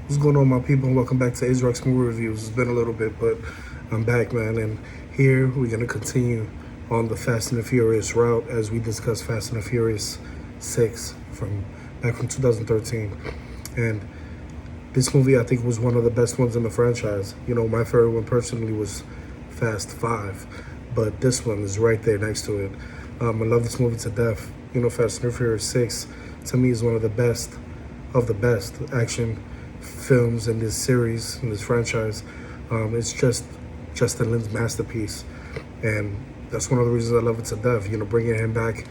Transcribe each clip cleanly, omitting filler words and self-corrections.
What's going on, my people? Welcome back to Israel's Movie Reviews. It's been a little bit, but I'm back, man. And here we're going to continue on the Fast and the Furious route as we discuss Fast and the Furious 6 from 2013. And this movie, I think, was one of the best ones in the franchise. You know, my favorite one personally was Fast 5, but this one is right there next to it. I love this movie to death. You know, Fast and the Furious 6, to me, is one of the best action films in this series, in this franchise. It's just Justin Lin's masterpiece, and that's one of the reasons I love it to death. You know, bringing him back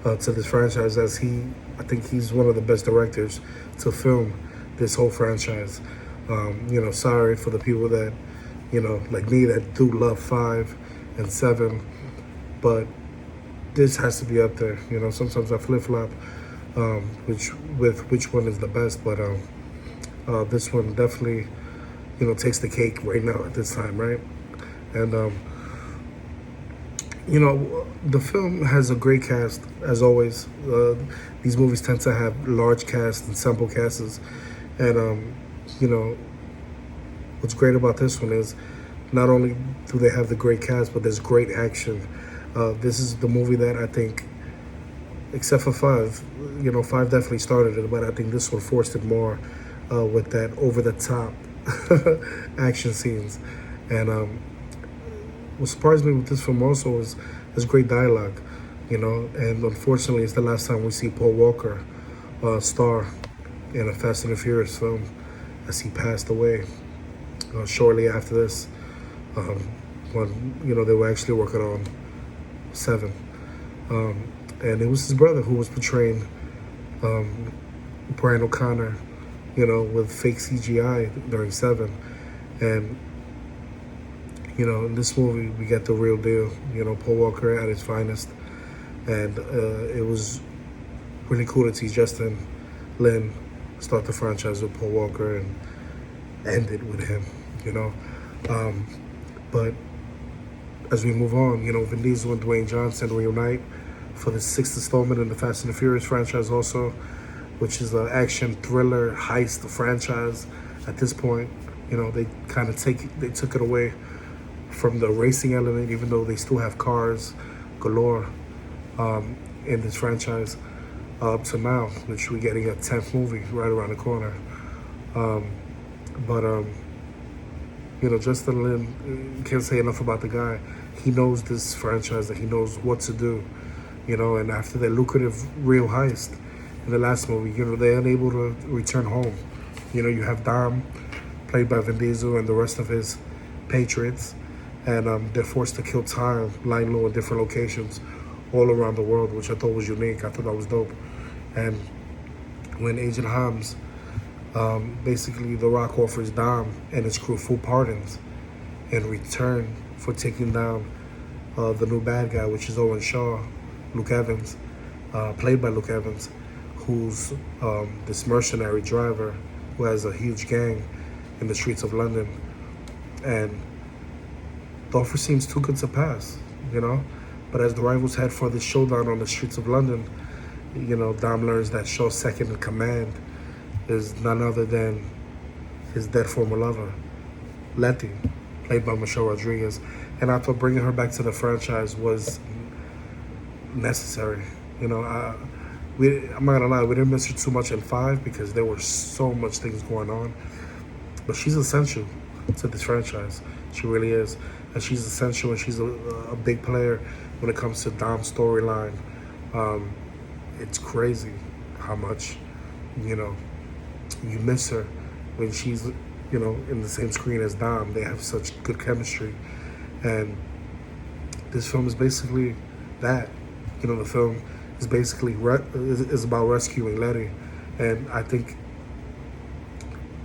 to this franchise, as I think he's one of the best directors to film this whole franchise. You know, sorry for the people that, you know, like me, that do love 5 and 7, but this has to be up there. You know, sometimes I flip-flop which one is the best, but this one definitely, you know, takes the cake right now at this time, right? And you know, the film has a great cast, as always. These movies tend to have large casts, ensemble casts, and you know, what's great about this one is not only do they have the great cast, but there's great action. This is the movie that I think, except for 5, you know, 5 definitely started it, but I think this one forced it more with that over-the-top action scenes. And what surprised me with this film also is great dialogue, you know, and unfortunately it's the last time we see Paul Walker star in a Fast and the Furious film, as he passed away shortly after this, when, you know, they were actually working on 7. And it was his brother who was portraying Brian O'Connor, you know, with fake CGI during 7. And, you know, in this movie, we get the real deal, you know, Paul Walker at his finest. And it was really cool to see Justin Lin start the franchise with Paul Walker and end it with him, you know. But as we move on, you know, Vin Diesel and Dwayne Johnson reunite for the 6th installment in the Fast and the Furious franchise also, which is an action thriller heist franchise. At this point, you know, they kind of took it away from the racing element, even though they still have cars galore in this franchise up to now, which we're getting a 10th movie right around the corner. You know, Justin Lin, can't say enough about the guy. He knows this franchise, that he knows what to do, you know, and after that lucrative real heist in the last movie, you know, they're unable to return home. You know, you have Dom, played by Vin Diesel, and the rest of his patriots, and they're forced to kill time, lying low in different locations all around the world, which I thought was unique. I thought that was dope. And when Agent Hobbs, basically The Rock offers Dom and his crew full pardons in return for taking down the new bad guy, which is Owen Shaw, Luke Evans, played by Luke Evans, who's this mercenary driver who has a huge gang in the streets of London. And the offer seems too good to pass, you know? But as the rivals head for this showdown on the streets of London, you know, Dom learns that Shaw's second in command is none other than his dead former lover, Letty, played by Michelle Rodriguez. And I thought bringing her back to the franchise was necessary. You know, I'm not gonna lie, we didn't miss her too much in 5 because there were so much things going on. But she's essential to this franchise. She really is. And she's essential, and she's a big player when it comes to Dom's storyline. It's crazy how much, you know, you miss her when she's, you know, in the same screen as Dom. They have such good chemistry. And this film is basically that. You know, the film is basically is about rescuing Letty. And I think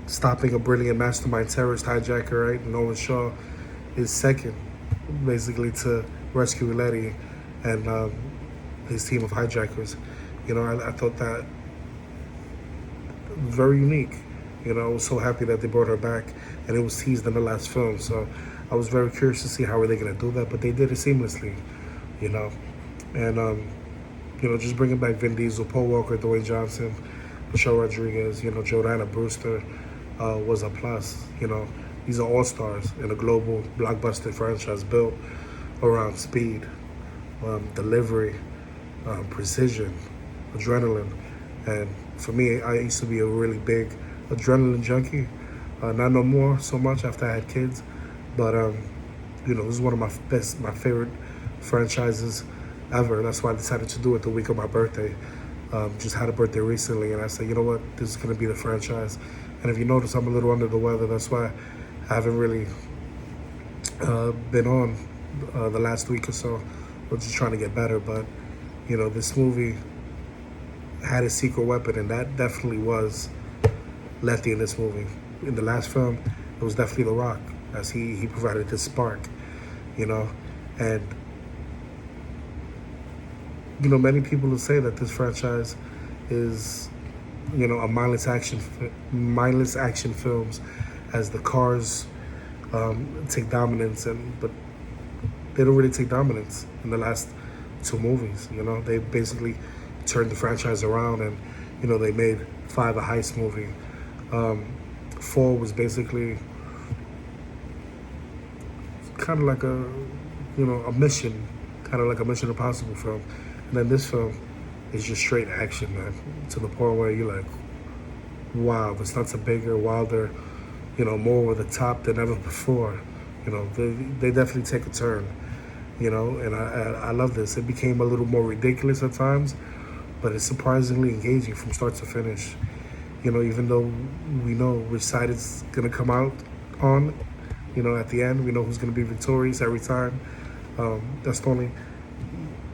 stopping a brilliant mastermind terrorist hijacker, right, Nolan Shaw, is second, basically, to rescue Letty and his team of hijackers. You know, I thought that was very unique. You know, I was so happy that they brought her back, and it was teased in the last film. So I was very curious to see how are they going to do that, but they did it seamlessly, you know. And, you know, just bringing back Vin Diesel, Paul Walker, Dwayne Johnson, Michelle Rodriguez, you know, Jordana Brewster, was a plus. You know, these are all stars in a global blockbuster franchise built around speed, delivery, precision, adrenaline. And for me, I used to be a really big adrenaline junkie. Not no more so much after I had kids, but you know, this is one of my favorite franchises ever. That's why I decided to do it the week of my birthday. Just had a birthday recently, and I said, you know what, this is gonna be the franchise. And if you notice, I'm a little under the weather. That's why I haven't really been on the last week or so. I'm just trying to get better, but you know, this movie had a secret weapon, and that definitely was Letty in this movie. In the last film, it was definitely The Rock, as he provided this spark, you know. And you know, many people will say that this franchise is, you know, a mindless action films, as the cars take dominance, but they don't really take dominance in the last two movies. You know, they basically turned the franchise around, and you know, they made 5 a heist movie. 4 was basically kind of like a mission, kind of like a Mission Impossible film. And then this film is just straight action, man, to the point where you're like, wow, the stunts are bigger, wilder, you know, more over the top than ever before. You know, they definitely take a turn, you know, and I love this. It became a little more ridiculous at times, but it's surprisingly engaging from start to finish. You know, even though we know which side it's gonna come out on, you know, at the end, we know who's gonna be victorious every time. That's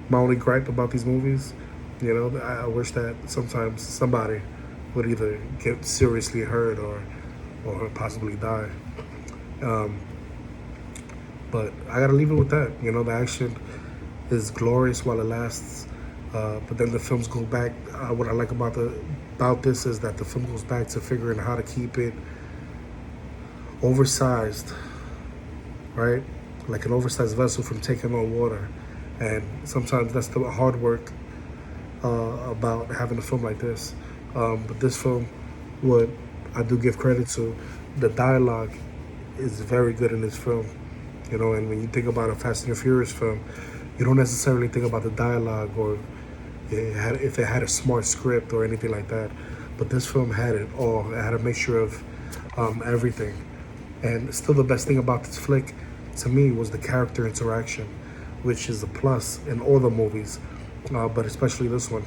my only gripe about these movies. You know, I wish that sometimes somebody would either get seriously hurt or possibly die. But I gotta leave it with that. You know, the action is glorious while it lasts. But then the films go back. What I like about this is that the film goes back to figuring how to keep it oversized, right? Like an oversized vessel from taking on water. And sometimes that's the hard work about having a film like this. But this film, what I do give credit to, the dialogue is very good in this film. You know, and when you think about a Fast and the Furious film, you don't necessarily think about the dialogue or if it had a smart script or anything like that. But this film had it all. It had a mixture of everything. And still, the best thing about this flick, to me, was the character interaction, which is a plus in all the movies, but especially this one.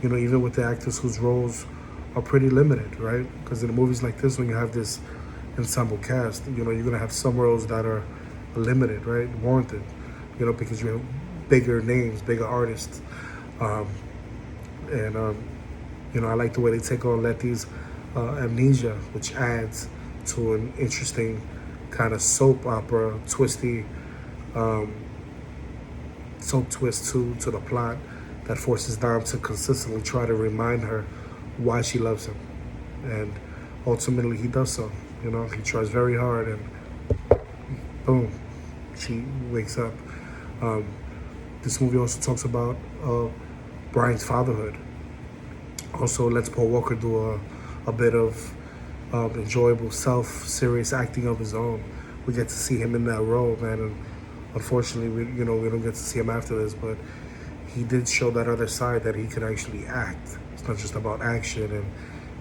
You know, even with the actors whose roles are pretty limited, right? Because in movies like this, when you have this ensemble cast, you know, you're gonna have some roles that are limited, right? Warranted, you know, because you have bigger names, bigger artists. You know, I like the way they take on Letty's amnesia, which adds to an interesting kind of soap opera, twisty soap twist to the plot that forces Dom to consistently try to remind her why she loves him. And ultimately he does so. You know, he tries very hard, and boom, she wakes up. This movie also talks about Brian's fatherhood. Also lets Paul Walker do a bit of enjoyable self-serious acting of his own. We get to see him in that role, man, and unfortunately, we don't get to see him after this, but he did show that other side that he could actually act. It's not just about action and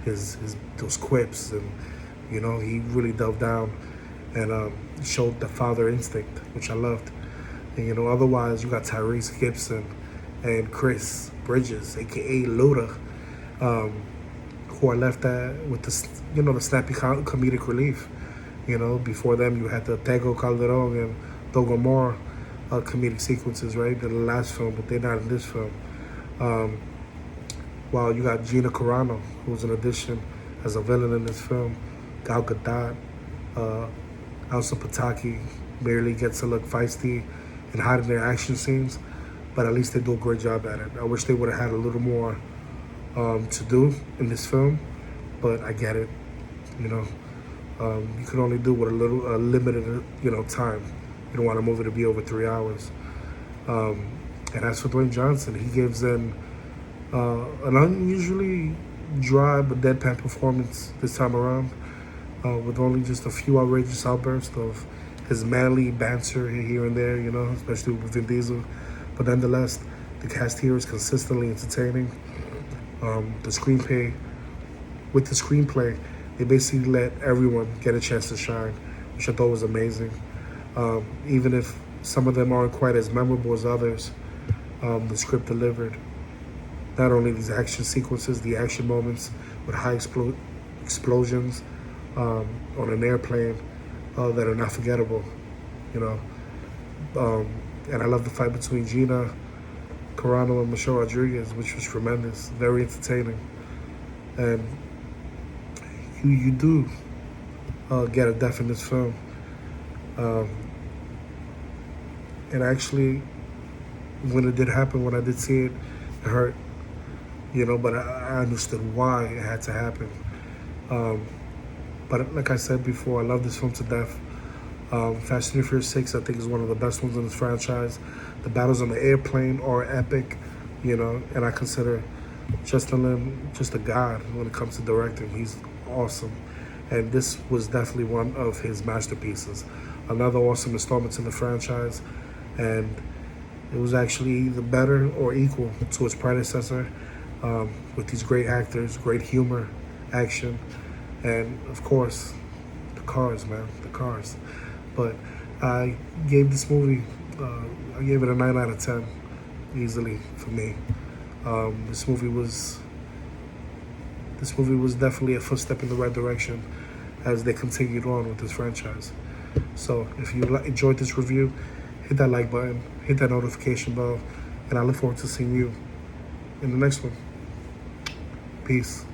his those quips, and you know, he really delved down and showed the father instinct, which I loved. And you know, otherwise you got Tyrese Gibson and Chris Bridges, aka Luda, who are left with the snappy comedic relief. You know, before them you had the Tego Calderon and Dogomar comedic sequences, right? In the last film, but they're not in this film. While you got Gina Carano, who's an addition as a villain in this film. Gal Gadot, Elsa Pataki barely gets to look feisty and hot in their action scenes, but at least they do a great job at it. I wish they would have had a little more to do in this film, but I get it. You know, you can only do with a limited, time. You don't want a movie to be over 3 hours. And as for Dwayne Johnson, he gives in an unusually dry but deadpan performance this time around. with only just a few outrageous outbursts of his manly banter here and there, you know, especially with Vin Diesel. But nonetheless, the cast here is consistently entertaining. The screenplay, they basically let everyone get a chance to shine, which I thought was amazing. Even if some of them aren't quite as memorable as others, the script delivered. Not only these action sequences, the action moments with high explosions on an airplane that are not forgettable, you know. And I love the fight between Gina Carano and Michelle Rodriguez, which was tremendous, very entertaining. And you do get a death in this film. And actually, when it did happen, when I did see it, it hurt, you know, but I understood why it had to happen. But like I said before, I love this film to death. Fast and Furious 6, I think, is one of the best ones in this franchise. The battles on the airplane are epic, you know, and I consider Justin Lin just a god when it comes to directing. He's awesome. And this was definitely one of his masterpieces. Another awesome installment in the franchise. And it was actually either better or equal to its predecessor, with these great actors, great humor, action, and of course, the cars, man, the cars. But I gave this movie, I gave it a 9 out of 10, easily, for me. This movie was definitely a footstep in the right direction as they continued on with this franchise. So if you enjoyed this review, hit that like button, hit that notification bell, and I look forward to seeing you in the next one. Peace.